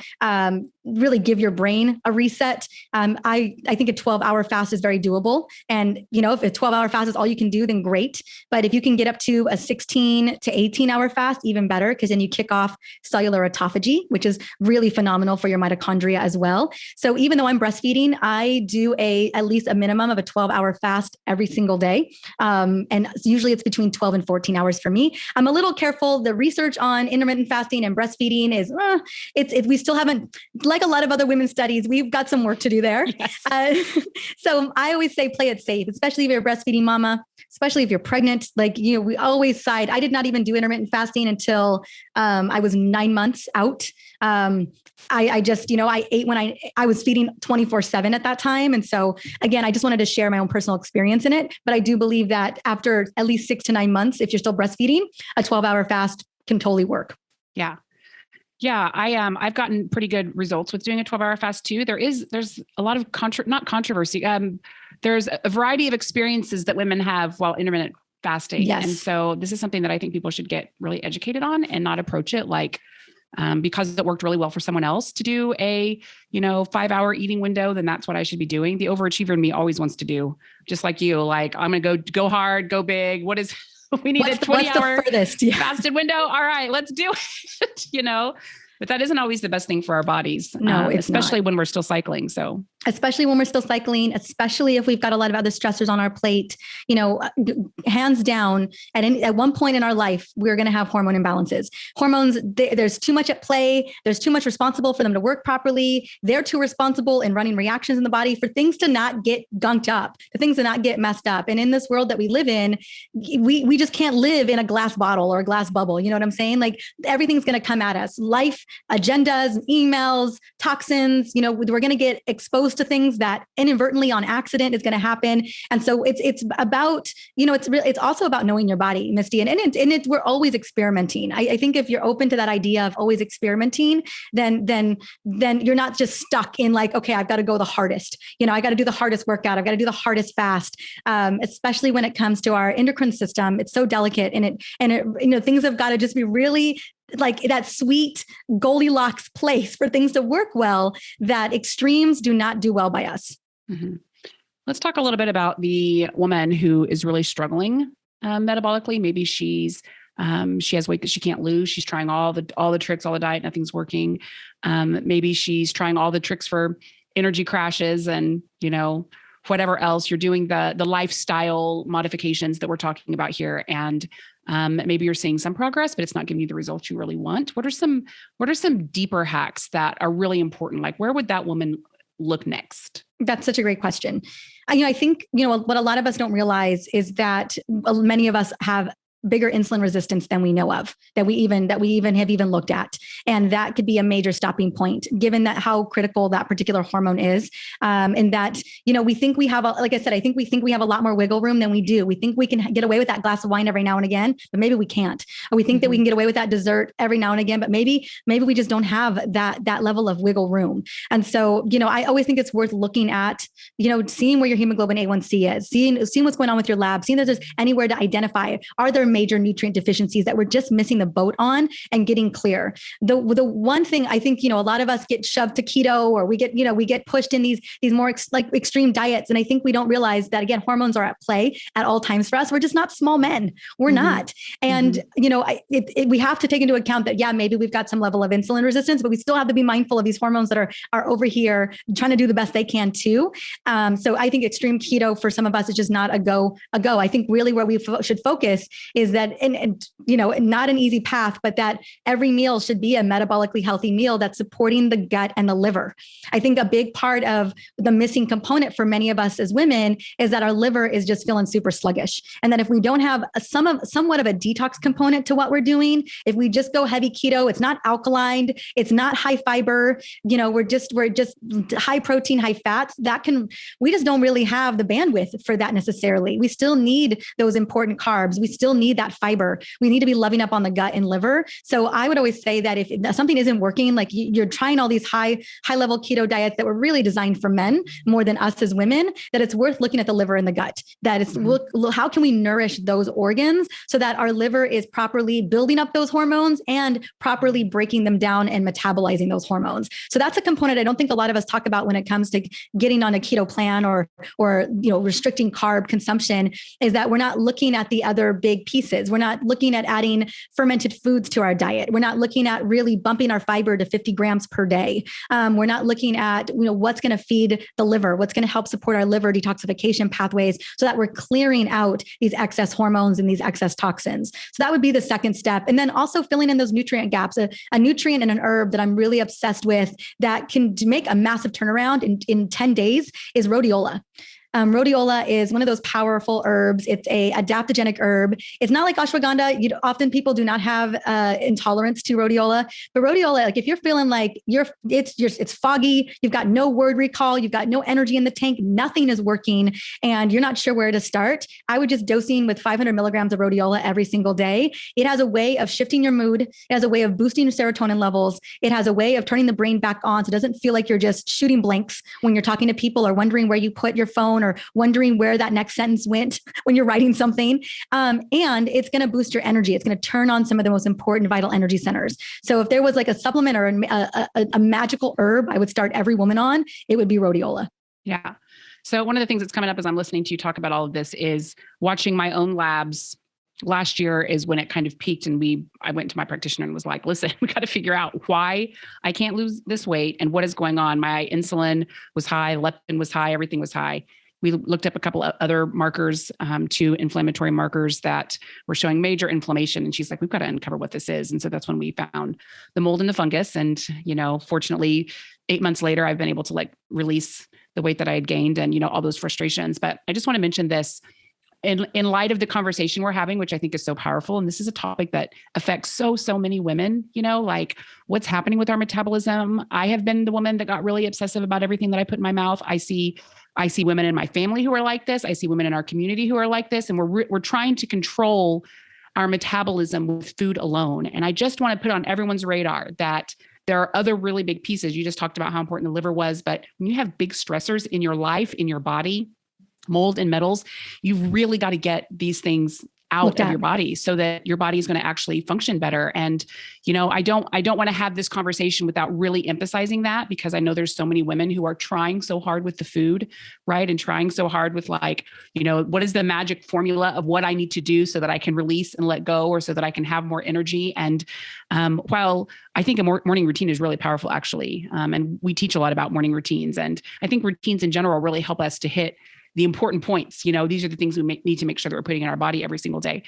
[SPEAKER 2] really give your brain a reset. I think a 12-hour fast is very doable. And, if a 12-hour fast is all you can do, then great. But if you can get up to a 16 to 18-hour fast, even better, because then you kick off cellular autophagy, which is really phenomenal for your mitochondria as well. So even though I'm breastfeeding, I do at least a minimum of a 12-hour fast every single day. And usually it's between 12 and 14 hours for me. I'm a little careful. The research on intermittent fasting and breastfeeding is, we still haven't, like a lot of other women's studies, we've got some work to do there. Yes. So I always say, play it safe, especially if you're a breastfeeding mama, especially if you're pregnant. We always side. I did not even do intermittent fasting until I was 9 months out. I just, I ate when I was feeding 24/7 at that time. And so again, I just wanted to share my own personal experience in it. But I do believe that after at least 6 to 9 months, if you're still breastfeeding, a 12-hour fast can totally work.
[SPEAKER 1] Yeah. Yeah. I've gotten pretty good results with doing a 12-hour fast too. There's a lot of not controversy. There's a variety of experiences that women have while intermittent fasting. Yes. And so this is something that I think people should get really educated on and not approach it like because it worked really well for someone else to do a, 5-hour eating window, then that's what I should be doing. The overachiever in me always wants to do just like you, like I'm going to go hard, go big. We need a 20-hour fasted window. All right, let's do it, but that isn't always the best thing for our bodies.
[SPEAKER 2] No, it's
[SPEAKER 1] especially
[SPEAKER 2] not.
[SPEAKER 1] when we're still cycling. So
[SPEAKER 2] especially when we're still cycling, especially if we've got a lot of other stressors on our plate, hands down at one point in our life, we're going to have hormone imbalances. Hormones, there's too much at play. There's too much responsible for them to work properly. They're too responsible in running reactions in the body for things to not get gunked up, for things to not get messed up. And in this world that we live in, we just can't live in a glass bottle or a glass bubble. You know what I'm saying? Like everything's going to come at us. Life, agendas, emails, toxins, we're going to get exposed to things that inadvertently on accident is going to happen. And so it's about, it's also about knowing your body, Misty. And we're always experimenting. I think if you're open to that idea of always experimenting, then you're not just stuck in like, okay, I've got to go the hardest, I got to do the hardest workout. I've got to do the hardest fast. Especially when it comes to our endocrine system, it's so delicate and it, things have got to just be really like that sweet Goldilocks place for things to work well, that extremes do not do well by us.
[SPEAKER 1] Mm-hmm. Let's talk a little bit about the woman who is really struggling metabolically. Maybe she has weight that she can't lose. She's trying all the tricks, all the diet, nothing's working. Maybe she's trying all the tricks for energy crashes and, whatever else. You're doing the lifestyle modifications that we're talking about here. And maybe you're seeing some progress, but it's not giving you the results you really want. What are some deeper hacks that are really important? Like where would that woman look next?
[SPEAKER 2] That's such a great question. I think, what a lot of us don't realize is that many of us have bigger insulin resistance than we know of, that we even have looked at. And that could be a major stopping point, given that how critical that particular hormone is. And that, we think we have, like I said, I think we think we have a lot more wiggle room than we do. We think we can get away with that glass of wine every now and again, but maybe we can't. Or we think that we can get away with that dessert every now and again, but maybe we just don't have that level of wiggle room. And so, I always think it's worth looking at, seeing where your hemoglobin A1C is, seeing what's going on with your lab, seeing if there's anywhere to identify, are there major nutrient deficiencies that we're just missing the boat on, and getting clear. The one thing I think, a lot of us get shoved to keto, or we get pushed in these more extreme diets. And I think we don't realize that, again, hormones are at play at all times for us. We're just not small men. We're not. And, we have to take into account that, yeah, maybe we've got some level of insulin resistance, but we still have to be mindful of these hormones that are over here trying to do the best they can too. So I think extreme keto for some of us is just not a go. I think really where we should focus is that, and not an easy path, but that every meal should be a metabolically healthy meal that's supporting the gut and the liver. I think a big part of the missing component for many of us as women is that our liver is just feeling super sluggish. And that if we don't have somewhat of a detox component to what we're doing, if we just go heavy keto, it's not alkaline, it's not high fiber, we're just high protein, high fats, we just don't really have the bandwidth for that necessarily. We still need those important carbs. We still need that fiber. We need to be loving up on the gut and liver. So I would always say that if something isn't working, like you're trying all these high level keto diets that were really designed for men more than us as women, that it's worth looking at the liver and the gut. That is, how can we nourish those organs so that our liver is properly building up those hormones and properly breaking them down and metabolizing those hormones. So that's a component I don't think a lot of us talk about when it comes to getting on a keto plan or restricting carb consumption, is that we're not looking at the other big pieces. We're not looking at adding fermented foods to our diet. We're not looking at really bumping our fiber to 50 grams per day. We're not looking at what's going to feed the liver, what's going to help support our liver detoxification pathways so that we're clearing out these excess hormones and these excess toxins. So that would be the second step. And then also filling in those nutrient gaps. A nutrient and an herb that I'm really obsessed with that can make a massive turnaround in 10 days is rhodiola. Rhodiola is one of those powerful herbs. It's a adaptogenic herb. It's not like ashwagandha. Often people do not have intolerance to rhodiola, but rhodiola, like if you're feeling like it's foggy, you've got no word recall, you've got no energy in the tank, nothing is working, and you're not sure where to start, I would just dosing with 500 milligrams of rhodiola every single day. It has a way of shifting your mood. It has a way of boosting your serotonin levels. It has a way of turning the brain back on, so it doesn't feel like you're just shooting blanks when you're talking to people or wondering where you put your phone phone or wondering where that next sentence went when you're writing something. And it's going to boost your energy. It's going to turn on some of the most important vital energy centers. So if there was like a supplement or a magical herb I would start every woman on, it would be rhodiola.
[SPEAKER 1] Yeah. So one of the things that's coming up as I'm listening to you talk about all of this is watching my own labs. Last year is when it kind of peaked, and I went to my practitioner and was like, listen, we got to figure out why I can't lose this weight and what is going on. My insulin was high, leptin was high, everything was high. We looked up a couple of other markers, 2 inflammatory markers that were showing major inflammation. And she's like, we've got to uncover what this is. And so that's when we found the mold and the fungus. And, fortunately, 8 months later, I've been able to release the weight that I had gained and, all those frustrations. But I just want to mention this in light of the conversation we're having, which I think is so powerful. And this is a topic that affects so many women, what's happening with our metabolism. I have been the woman that got really obsessive about everything that I put in my mouth. I see women in my family who are like this. I see women in our community who are like this. And we're trying to control our metabolism with food alone. And I just want to put on everyone's radar that there are other really big pieces. You just talked about how important the liver was, but when you have big stressors in your life, in your body, mold and metals, you've really got to get these things out of your body so that your body is going to actually function better. And, I don't want to have this conversation without really emphasizing that, because I know there's so many women who are trying so hard with the food, right? And trying so hard with what is the magic formula of what I need to do so that I can release and let go, or so that I can have more energy. And while I think a morning routine is really powerful, actually, and we teach a lot about morning routines, and I think routines in general really help us to hit the important points. These are the things we need to make sure that we're putting in our body every single day.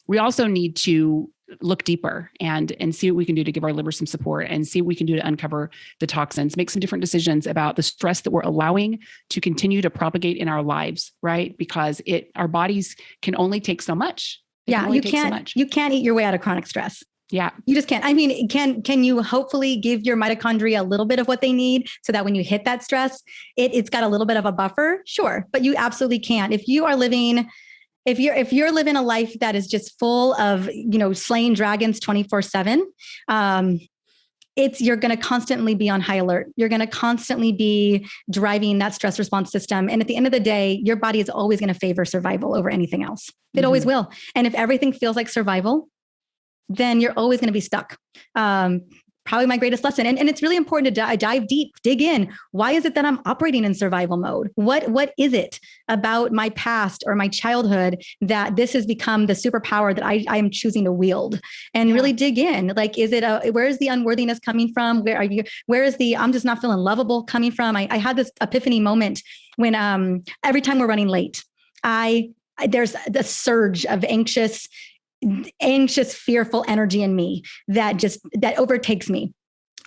[SPEAKER 1] We also need to look deeper and see what we can do to give our liver some support, and see what we can do to uncover the toxins, make some different decisions about the stress that we're allowing to continue to propagate in our lives, right? Because our bodies can only take so much.
[SPEAKER 2] You can't eat your way out of chronic stress.
[SPEAKER 1] Yeah.
[SPEAKER 2] You just can't. I mean, can you hopefully give your mitochondria a little bit of what they need so that when you hit that stress, it's got a little bit of a buffer? Sure. But you absolutely can't. If you're living a life that is just full of, slaying dragons 24/7, you're going to constantly be on high alert. You're going to constantly be driving that stress response system. And at the end of the day, your body is always going to favor survival over anything else. It always will. And if everything feels like survival, then you're always going to be stuck. Probably my greatest lesson. And it's really important to dive deep, dig in. Why is it that I'm operating in survival mode? What is it about my past or my childhood that this has become the superpower that I am choosing to wield? And really dig in. Where is the unworthiness coming from? Where is the, I'm just not feeling lovable coming from? I had this epiphany moment when every time we're running late, there's the surge of anxious, fearful energy in me that overtakes me.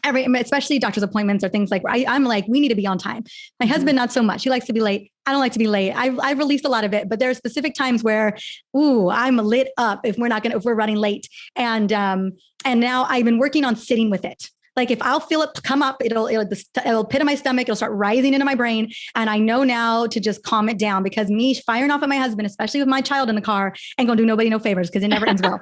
[SPEAKER 2] Especially doctor's appointments or things I'm like, we need to be on time. My husband, not so much. He likes to be late. I don't like to be late. I've released a lot of it, but there are specific times where, I'm lit up if we're running late. And now I've been working on sitting with it. Like if I'll feel it come up, it'll pit in my stomach. It'll start rising into my brain. And I know now to just calm it down, because me firing off at my husband, especially with my child in the car, ain't gonna do nobody no favors, because it never ends well.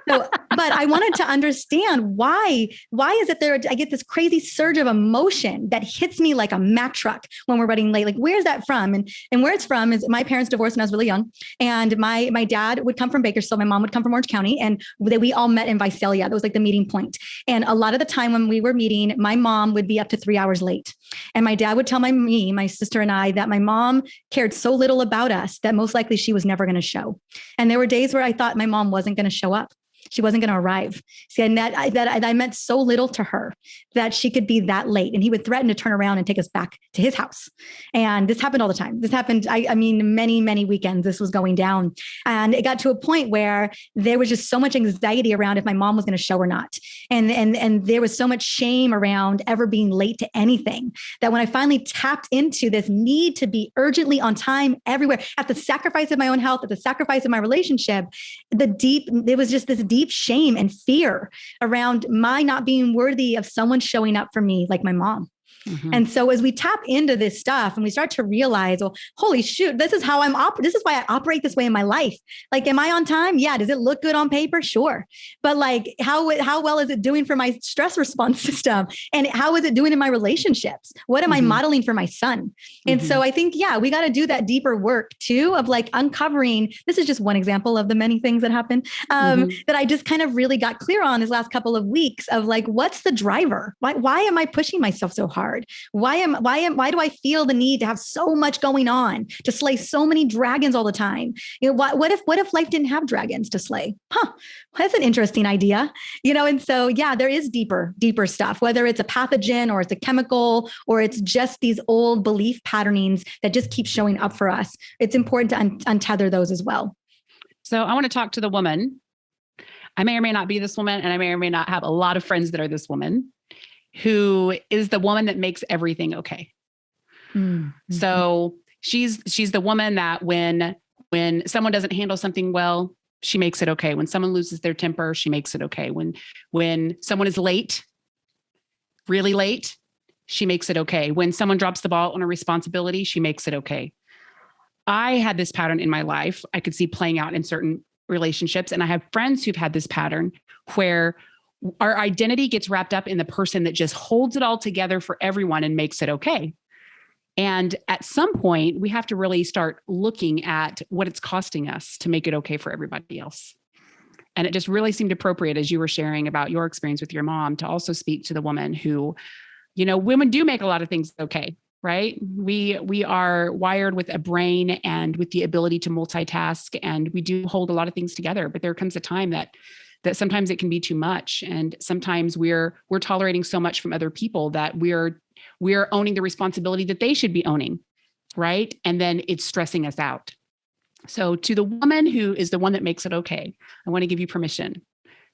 [SPEAKER 2] But I wanted to understand why is it I get this crazy surge of emotion that hits me like a Mack truck when we're running late. Like, where's that from? And where it's from is my parents divorced when I was really young. And my dad would come from Bakersfield. My mom would come from Orange County. And we all met in Visalia. That was like the meeting point. And a lot of the time when we were meeting, my mom would be up to 3 hours late. And my dad would tell my sister and I that my mom cared so little about us that most likely she was never going to show. And there were days where I thought my mom wasn't going to show up. She wasn't going to arrive. See, and that I meant so little to her that she could be that late. And he would threaten to turn around and take us back to his house. And this happened all the time. This happened, many, many weekends this was going down. And it got to a point where there was just so much anxiety around if my mom was going to show or not. And there was so much shame around ever being late to anything that when I finally tapped into this need to be urgently on time everywhere, at the sacrifice of my own health, at the sacrifice of my relationship, there was just this deep shame and fear around my not being worthy of someone showing up for me like my mom.
[SPEAKER 1] Mm-hmm.
[SPEAKER 2] And so as we tap into this stuff and we start to realize, well, holy shoot, this is how this is why I operate this way in my life. Like, am I on time? Yeah. Does it look good on paper? Sure. But like, how well is it doing for my stress response system? And how is it doing in my relationships? What am I modeling for my son? And so I think, yeah, we got to do that deeper work too, of like uncovering, this is just one example of the many things that happen that I just kind of really got clear on this last couple of weeks of like, what's the driver? Why am I pushing myself so hard? Why do I feel the need to have so much going on, to slay so many dragons all the time? You know, what if life didn't have dragons to slay? That's an interesting idea, you know? And so, yeah, there is deeper stuff, whether it's a pathogen or it's a chemical, or it's just these old belief patternings that just keep showing up for us. It's important to untether those as well.
[SPEAKER 1] So I want to talk to the woman. I may or may not be this woman, and I may or may not have a lot of friends that are this woman, who is the woman that makes everything okay. Mm-hmm. So she's the woman that when someone doesn't handle something well, she makes it okay. When someone loses their temper, she makes it okay. When someone is late, really late, she makes it okay. When someone drops the ball on a responsibility, she makes it okay. I had this pattern in my life. I could see playing out in certain relationships. And I have friends who've had this pattern where our identity gets wrapped up in the person that just holds it all together for everyone and makes it okay. And at some point, we have to really start looking at what it's costing us to make it okay for everybody else. And it just really seemed appropriate, as you were sharing about your experience with your mom, to also speak to the woman who, you know, women do make a lot of things okay, right? We are wired with a brain and with the ability to multitask, and we do hold a lot of things together. But there comes a time that sometimes it can be too much. And sometimes we're tolerating so much from other people that we're owning the responsibility that they should be owning, right? And then it's stressing us out. So to the woman who is the one that makes it okay, I want to give you permission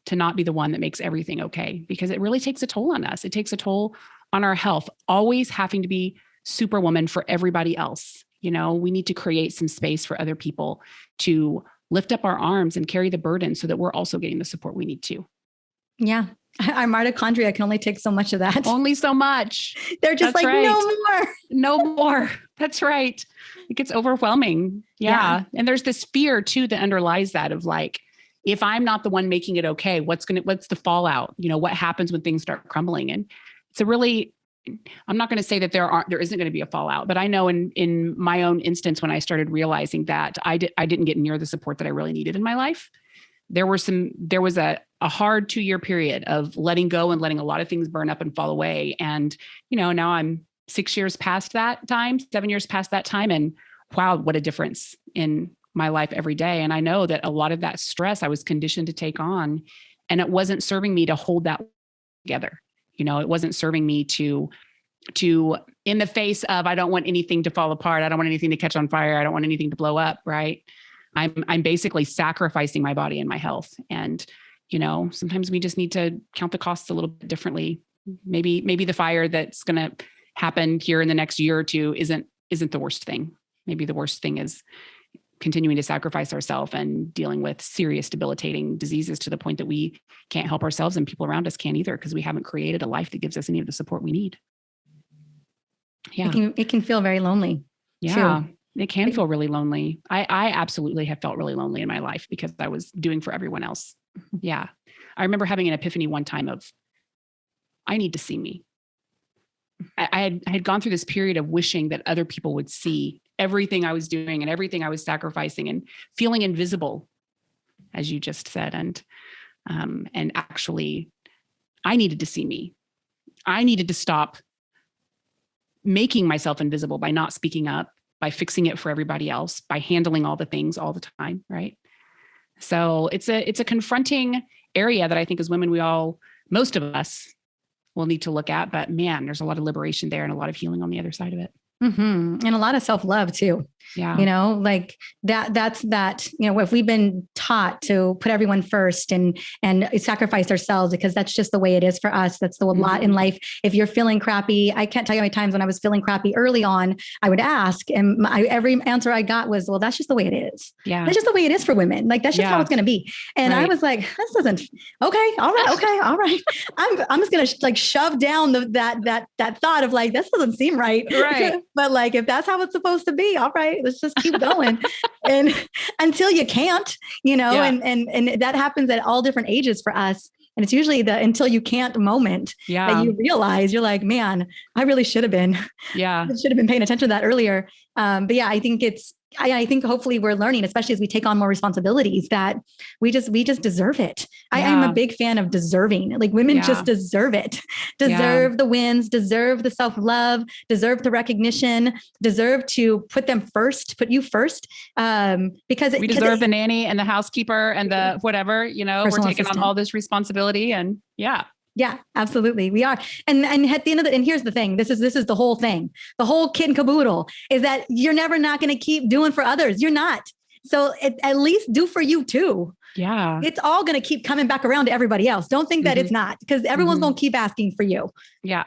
[SPEAKER 1] to not be the one that makes everything okay, because it really takes a toll on us. It takes a toll on our health, always having to be superwoman for everybody else. You know, we need to create some space for other people to lift up our arms and carry the burden so that we're also getting the support we need to.
[SPEAKER 2] Yeah. Our mitochondria can only take so much of that.
[SPEAKER 1] Only so much.
[SPEAKER 2] They're just like, right.
[SPEAKER 1] No more. That's right. It gets overwhelming. Yeah. And there's this fear too that underlies that of like, if I'm not the one making it okay, what's the fallout? You know, what happens when things start crumbling? And it's I'm not going to say that there isn't going to be a fallout, but I know in my own instance, when I started realizing that I didn't get near the support that I really needed in my life, there was a hard 2-year period of letting go and letting a lot of things burn up and fall away. And, you know, now I'm 6 years past that time, 7 years past that time. And wow, what a difference in my life every day. And I know that a lot of that stress I was conditioned to take on, and it wasn't serving me to hold that together. You know, it wasn't serving me to in the face of, I don't want anything to fall apart. I don't want anything to catch on fire. I don't want anything to blow up. Right. I'm basically sacrificing my body and my health. And, you know, sometimes we just need to count the costs a little bit differently. Maybe the fire that's going to happen here in the next year or two isn't the worst thing. Maybe the worst thing is continuing to sacrifice ourselves and dealing with serious debilitating diseases to the point that we can't help ourselves and people around us can't either, because we haven't created a life that gives us any of the support we need. Yeah.
[SPEAKER 2] It can feel very lonely.
[SPEAKER 1] Yeah. Too. It can feel really lonely. I absolutely have felt really lonely in my life because I was doing for everyone else. Yeah. I remember having an epiphany one time of, I need to see me. I had gone through this period of wishing that other people would see everything I was doing and everything I was sacrificing and feeling invisible, as you just said. And actually, I needed to see me. I needed to stop making myself invisible by not speaking up, by fixing it for everybody else, by handling all the things all the time, right? So it's a confronting area that I think as women, most of us will need to look at, but man, there's a lot of liberation there and a lot of healing on the other side of it.
[SPEAKER 2] And a lot of self-love too.
[SPEAKER 1] Yeah.
[SPEAKER 2] Like that's if we've been taught to put everyone first and sacrifice ourselves because that's just the way it is for us. That's the lot in life. If you're feeling crappy, I can't tell you how many times when I was feeling crappy early on, I would ask, and every answer I got was, well, that's just the way it is.
[SPEAKER 1] Yeah.
[SPEAKER 2] That's just the way it is for women. Like, that's just how it's going to be. And I was like, this doesn't, okay. All right. Okay. All right. I'm just going to like shove down that thought of like, this doesn't seem right.
[SPEAKER 1] Right.
[SPEAKER 2] But like, if that's how it's supposed to be, all right, let's just keep going. And until you can't, and that happens at all different ages for us. And it's usually the until you can't moment that you realize you're like, man, I really should have been. Yeah. I should have been paying attention to that earlier. But yeah, I think I think hopefully we're learning, especially as we take on more responsibilities, that we just deserve it. I'm a big fan of deserving. Like, women just deserve it, deserve the wins, deserve the self-love, deserve the recognition, deserve to put you first. Because
[SPEAKER 1] we deserve the nanny and the housekeeper and the whatever, we're taking on all this responsibility and
[SPEAKER 2] Yeah, absolutely. We are. And at the end of and here's the thing, this is the whole thing. The whole kit and caboodle is that you're never not going to keep doing for others. You're not. So at least do for you too.
[SPEAKER 1] Yeah.
[SPEAKER 2] It's all going to keep coming back around to everybody else. Don't think that it's not, because everyone's going to keep asking for you.
[SPEAKER 1] Yeah.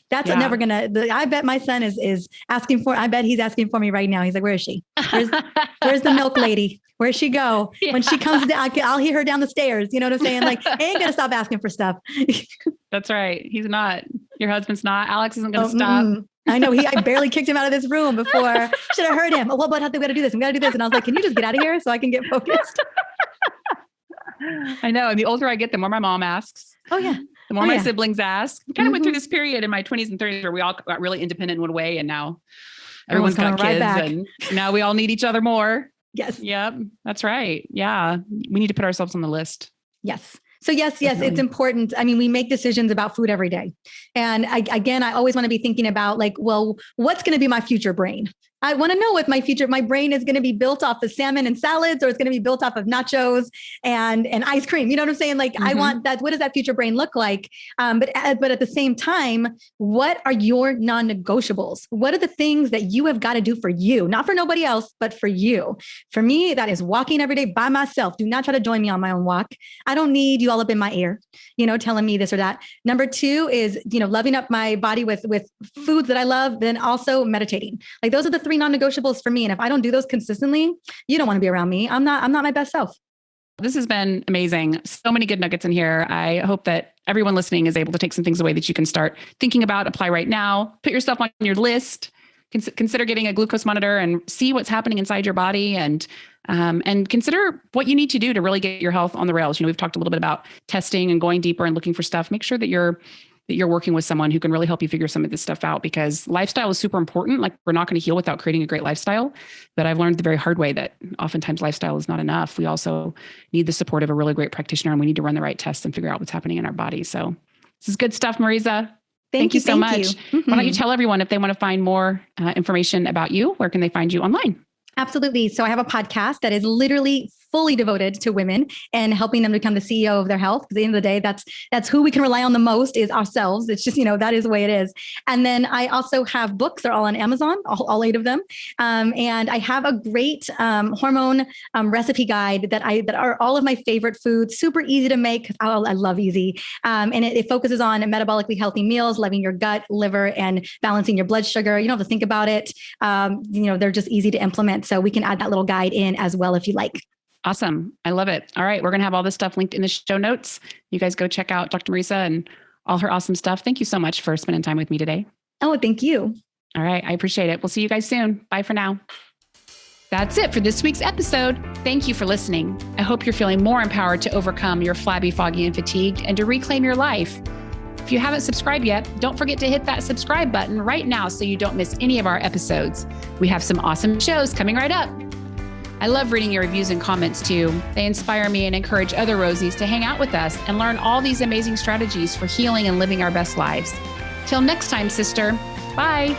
[SPEAKER 2] That's never going to, I bet my son is asking I bet he's asking for me right now. He's like, where is she? Where's the milk lady? Where'd she go? Yeah. When she comes down, I'll hear her down the stairs. You know what I'm saying? Like, I ain't going to stop asking for stuff.
[SPEAKER 1] That's right. He's not. Your husband's not. Alex isn't going to stop.
[SPEAKER 2] I know. I barely kicked him out of this room before. Should have heard him. Oh, what about we got to do this? We got to do this. And I was like, can you just get out of here so I can get focused?
[SPEAKER 1] I know. And the older I get, the more my mom asks.
[SPEAKER 2] Oh, yeah.
[SPEAKER 1] The more my siblings ask. We kind of went through this period in my 20s and 30s where we all got really independent in one way. And now everyone's got kids and now we all need each other more.
[SPEAKER 2] Yes.
[SPEAKER 1] Yep. That's right. Yeah. We need to put ourselves on the list.
[SPEAKER 2] Yes. So yes, definitely. It's important. I mean, we make decisions about food every day. And I always want to be thinking about like, well, what's going to be my future brain? I want to know if my brain is going to be built off of salmon and salads, or it's going to be built off of nachos and ice cream. You know what I'm saying? Like, I want that. What does that future brain look like? But at the same time, what are your non-negotiables? What are the things that you have got to do for you, not for nobody else, but for you? For me, that is walking every day by myself. Do not try to join me on my own walk. I don't need you all up in my ear, telling me this or that. Number 2 is, loving up my body with foods that I love, then also meditating. Like, those are the 3 non-negotiables for me. And if I don't do those consistently, you don't want to be around me. I'm not my best self.
[SPEAKER 1] This has been amazing. So many good nuggets in here. I hope that everyone listening is able to take some things away that you can start thinking about, apply right now, put yourself on your list, consider getting a glucose monitor and see what's happening inside your body, and consider what you need to do to really get your health on the rails. We've talked a little bit about testing and going deeper and looking for stuff. Make sure that you're working with someone who can really help you figure some of this stuff out, because lifestyle is super important. Like, we're not going to heal without creating a great lifestyle. But I've learned the very hard way that oftentimes lifestyle is not enough. We also need the support of a really great practitioner, and we need to run the right tests and figure out what's happening in our body. So this is good stuff, Mariza. Thank you so much. Why don't you tell everyone, if they want to find more information about you, where can they find you online?
[SPEAKER 2] Absolutely. So I have a podcast that is literally fully devoted to women and helping them become the CEO of their health. Because at the end of the day, that's who we can rely on the most, is ourselves. It's just, that is the way it is. And then I also have books. They're all on Amazon, all 8 of them. And I have a great hormone recipe guide that are all of my favorite foods, super easy to make. I love easy. And it focuses on metabolically healthy meals, loving your gut, liver, and balancing your blood sugar. You don't have to think about it. They're just easy to implement. So we can add that little guide in as well if you like.
[SPEAKER 1] Awesome. I love it. All right. We're going to have all this stuff linked in the show notes. You guys go check out Dr. Mariza and all her awesome stuff. Thank you so much for spending time with me today.
[SPEAKER 2] Oh, thank you.
[SPEAKER 1] All right. I appreciate it. We'll see you guys soon. Bye for now. That's it for this week's episode. Thank you for listening. I hope you're feeling more empowered to overcome your flabby, foggy, and fatigued, and to reclaim your life. If you haven't subscribed yet, don't forget to hit that subscribe button right now so you don't miss any of our episodes. We have some awesome shows coming right up. I love reading your reviews and comments too. They inspire me and encourage other Rosies to hang out with us and learn all these amazing strategies for healing and living our best lives. Till next time, sister. Bye.